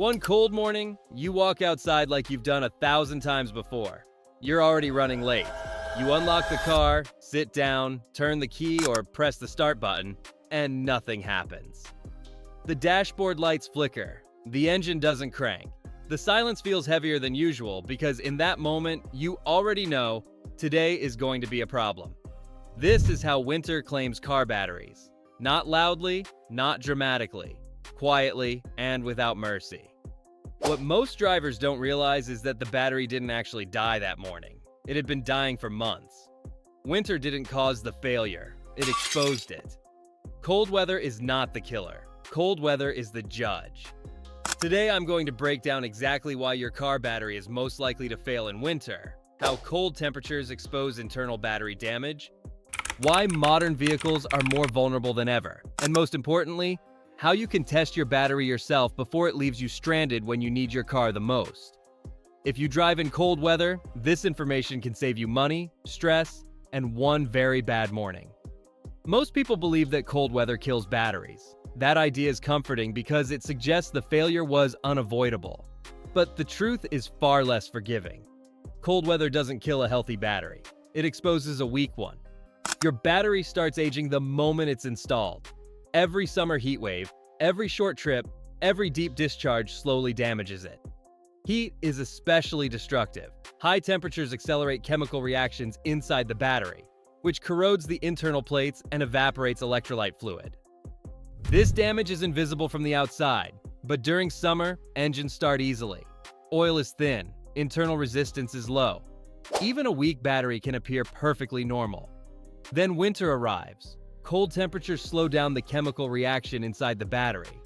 One cold morning, you walk outside like you've done 1,000 times before. You're already running late. You unlock the car, sit down, turn the key or press the start button, and nothing happens. The dashboard lights flicker. The engine doesn't crank. The silence feels heavier than usual because in that moment, you already know today is going to be a problem. This is how winter claims car batteries. Not loudly, not dramatically, quietly, and without mercy. What most drivers don't realize is that the battery didn't actually die that morning. It had been dying for months. Winter didn't cause the failure. It exposed it. Cold weather is not the killer. Cold weather is the judge. Today, I'm going to break down exactly why your car battery is most likely to fail in winter, how cold temperatures expose internal battery damage, why modern vehicles are more vulnerable than ever, and most importantly, how you can test your battery yourself before it leaves you stranded when you need your car the most. If you drive in cold weather, this information can save you money, stress, and one very bad morning. Most people believe that cold weather kills batteries. That idea is comforting because it suggests the failure was unavoidable. But the truth is far less forgiving. Cold weather doesn't kill a healthy battery. It exposes a weak one. Your battery starts aging the moment it's installed. Every summer heat wave, every short trip, every deep discharge slowly damages it. Heat is especially destructive. High temperatures accelerate chemical reactions inside the battery, which corrodes the internal plates and evaporates electrolyte fluid. This damage is invisible from the outside, but during summer, engines start easily. Oil is thin, internal resistance is low. Even a weak battery can appear perfectly normal. Then winter arrives. Cold temperatures slow down the chemical reaction inside the battery.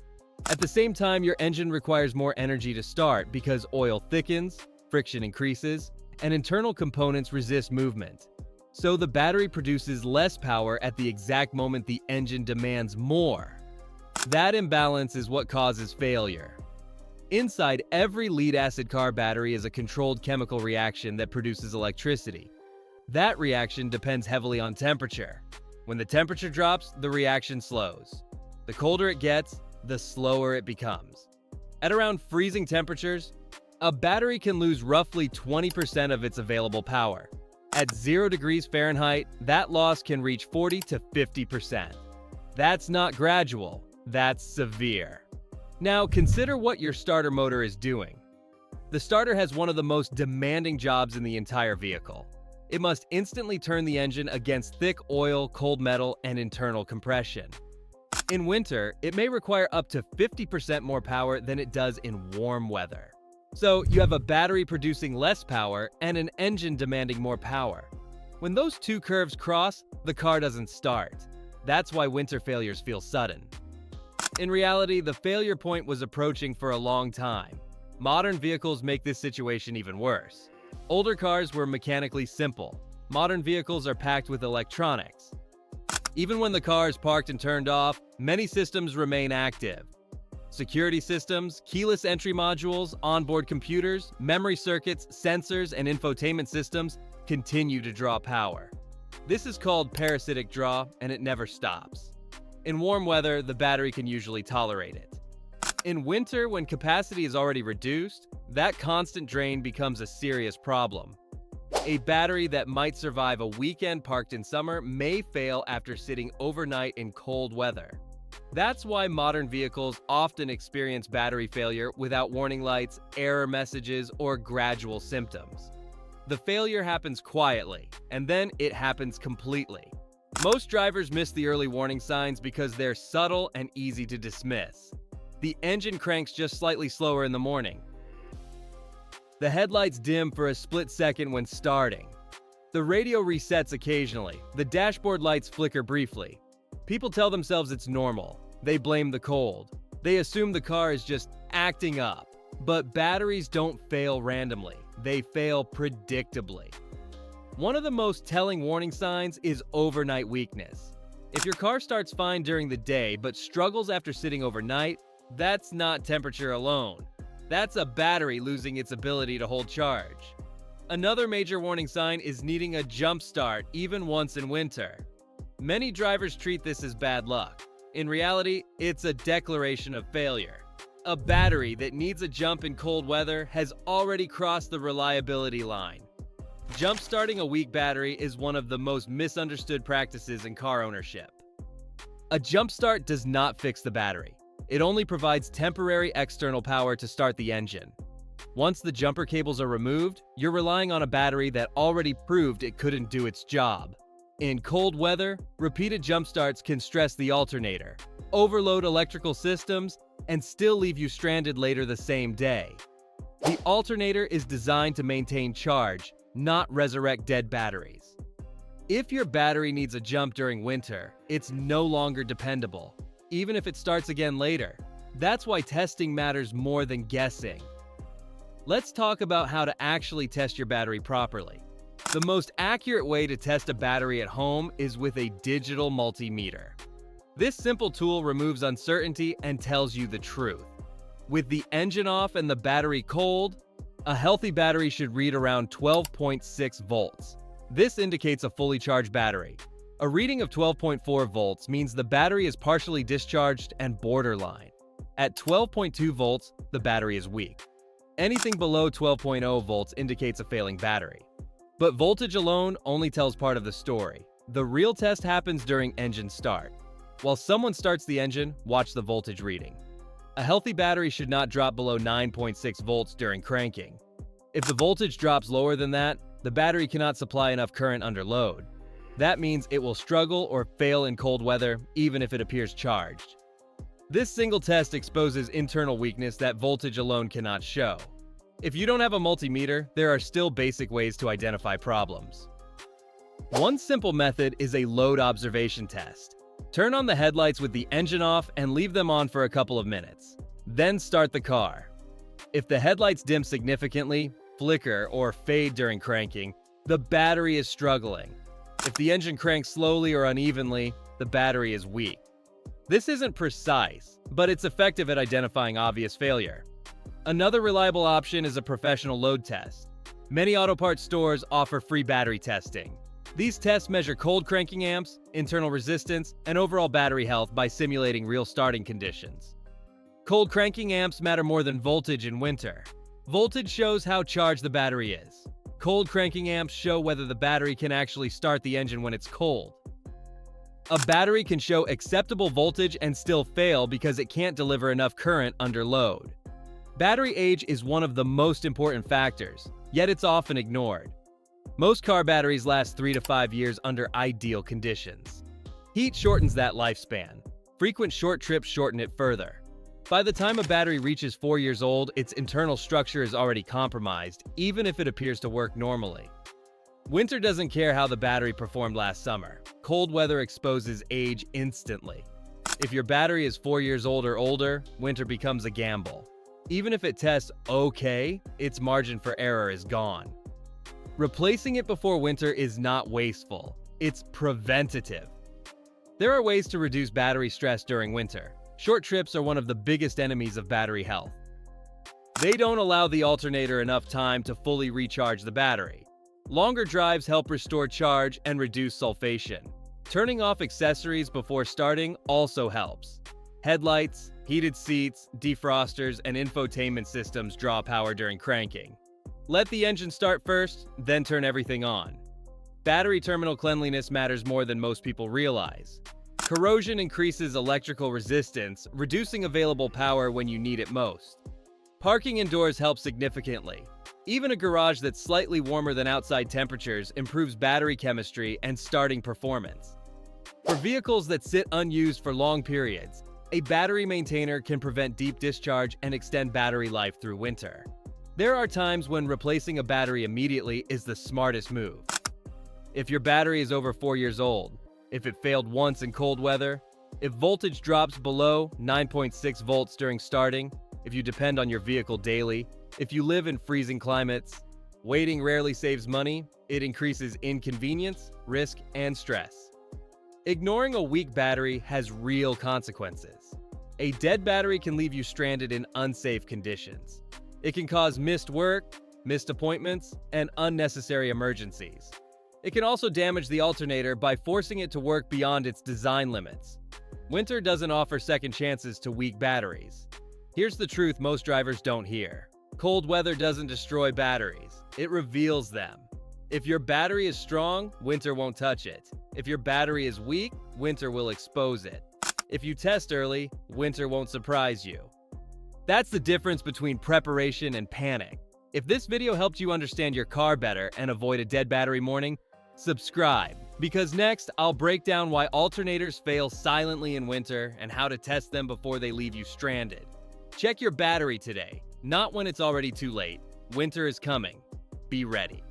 At the same time, your engine requires more energy to start because oil thickens, friction increases, and internal components resist movement. So the battery produces less power at the exact moment the engine demands more. That imbalance is what causes failure. Inside every lead-acid car battery is a controlled chemical reaction that produces electricity. That reaction depends heavily on temperature. When the temperature drops, the reaction slows. The colder it gets, the slower it becomes. At around freezing temperatures, a battery can lose roughly 20% of its available power. At 0 degrees Fahrenheit, that loss can reach 40 to 50%. That's not gradual, that's severe. Now consider what your starter motor is doing. The starter has one of the most demanding jobs in the entire vehicle. It must instantly turn the engine against thick oil, cold metal, and internal compression. In winter, it may require up to 50% more power than it does in warm weather. So you have a battery producing less power and an engine demanding more power. When those two curves cross, the car doesn't start. That's why winter failures feel sudden. In reality, the failure point was approaching for a long time. Modern vehicles make this situation even worse. Older cars were mechanically simple. Modern vehicles are packed with electronics. Even when the car is parked and turned off, many systems remain active. Security systems, keyless entry modules, onboard computers, memory circuits, sensors, and infotainment systems continue to draw power. This is called parasitic draw, and it never stops. In warm weather, the battery can usually tolerate it. In winter, when capacity is already reduced, that constant drain becomes a serious problem. A battery that might survive a weekend parked in summer may fail after sitting overnight in cold weather. That's why modern vehicles often experience battery failure without warning lights, error messages, or gradual symptoms. The failure happens quietly, and then it happens completely. Most drivers miss the early warning signs because they're subtle and easy to dismiss. The engine cranks just slightly slower in the morning. The headlights dim for a split second when starting. The radio resets occasionally. The dashboard lights flicker briefly. People tell themselves it's normal. They blame the cold. They assume the car is just acting up. But batteries don't fail randomly. They fail predictably. One of the most telling warning signs is overnight weakness. If your car starts fine during the day but struggles after sitting overnight, that's not temperature alone. That's a battery losing its ability to hold charge. Another major warning sign is needing a jump start even once in winter. Many drivers treat this as bad luck. In reality, it's a declaration of failure. A battery that needs a jump in cold weather has already crossed the reliability line. Jump-starting a weak battery is one of the most misunderstood practices in car ownership. A jump start does not fix the battery. It only provides temporary external power to start the engine. Once the jumper cables are removed, you're relying on a battery that already proved it couldn't do its job. In cold weather, repeated jump starts can stress the alternator, overload electrical systems, and still leave you stranded later the same day. The alternator is designed to maintain charge, not resurrect dead batteries. If your battery needs a jump during winter, it's no longer dependable, even if it starts again later. That's why testing matters more than guessing. Let's talk about how to actually test your battery properly. The most accurate way to test a battery at home is with a digital multimeter. This simple tool removes uncertainty and tells you the truth. With the engine off and the battery cold, a healthy battery should read around 12.6 volts. This indicates a fully charged battery. A reading of 12.4 volts means the battery is partially discharged and borderline. At 12.2 volts, the battery is weak. Anything below 12.0 volts indicates a failing battery. But voltage alone only tells part of the story. The real test happens during engine start. While someone starts the engine, watch the voltage reading. A healthy battery should not drop below 9.6 volts during cranking. If the voltage drops lower than that, the battery cannot supply enough current under load. That means it will struggle or fail in cold weather, even if it appears charged. This single test exposes internal weakness that voltage alone cannot show. If you don't have a multimeter, there are still basic ways to identify problems. One simple method is a load observation test. Turn on the headlights with the engine off and leave them on for a couple of minutes. Then start the car. If the headlights dim significantly, flicker, or fade during cranking, the battery is struggling. If the engine cranks slowly or unevenly, the battery is weak. This isn't precise, but it's effective at identifying obvious failure. Another reliable option is a professional load test. Many auto parts stores offer free battery testing. These tests measure cold cranking amps, internal resistance, and overall battery health by simulating real starting conditions. Cold cranking amps matter more than voltage in winter. Voltage shows how charged the battery is. Cold cranking amps show whether the battery can actually start the engine when it's cold. A battery can show acceptable voltage and still fail because it can't deliver enough current under load. Battery age is one of the most important factors, yet it's often ignored. Most car batteries last 3 to 5 years under ideal conditions. Heat shortens that lifespan. Frequent short trips shorten it further. By the time a battery reaches 4 years old, its internal structure is already compromised, even if it appears to work normally. Winter doesn't care how the battery performed last summer. Cold weather exposes age instantly. If your battery is 4 years old or older, winter becomes a gamble. Even if it tests okay, its margin for error is gone. Replacing it before winter is not wasteful, it's preventative. There are ways to reduce battery stress during winter. Short trips are one of the biggest enemies of battery health. They don't allow the alternator enough time to fully recharge the battery. Longer drives help restore charge and reduce sulfation. Turning off accessories before starting also helps. Headlights, heated seats, defrosters, and infotainment systems draw power during cranking. Let the engine start first, then turn everything on. Battery terminal cleanliness matters more than most people realize. Corrosion increases electrical resistance, reducing available power when you need it most. Parking indoors helps significantly. Even a garage that's slightly warmer than outside temperatures improves battery chemistry and starting performance. For vehicles that sit unused for long periods, a battery maintainer can prevent deep discharge and extend battery life through winter. There are times when replacing a battery immediately is the smartest move. If your battery is over 4 years old, if it failed once in cold weather, if voltage drops below 9.6 volts during starting, if you depend on your vehicle daily, if you live in freezing climates, waiting rarely saves money, it increases inconvenience, risk, and stress. Ignoring a weak battery has real consequences. A dead battery can leave you stranded in unsafe conditions. It can cause missed work, missed appointments, and unnecessary emergencies. It can also damage the alternator by forcing it to work beyond its design limits. Winter doesn't offer second chances to weak batteries. Here's the truth most drivers don't hear. Cold weather doesn't destroy batteries, it reveals them. If your battery is strong, winter won't touch it. If your battery is weak, winter will expose it. If you test early, winter won't surprise you. That's the difference between preparation and panic. If this video helped you understand your car better and avoid a dead battery morning, subscribe. Because next, I'll break down why alternators fail silently in winter and how to test them before they leave you stranded. Check your battery today, not when it's already too late. Winter is coming. Be ready.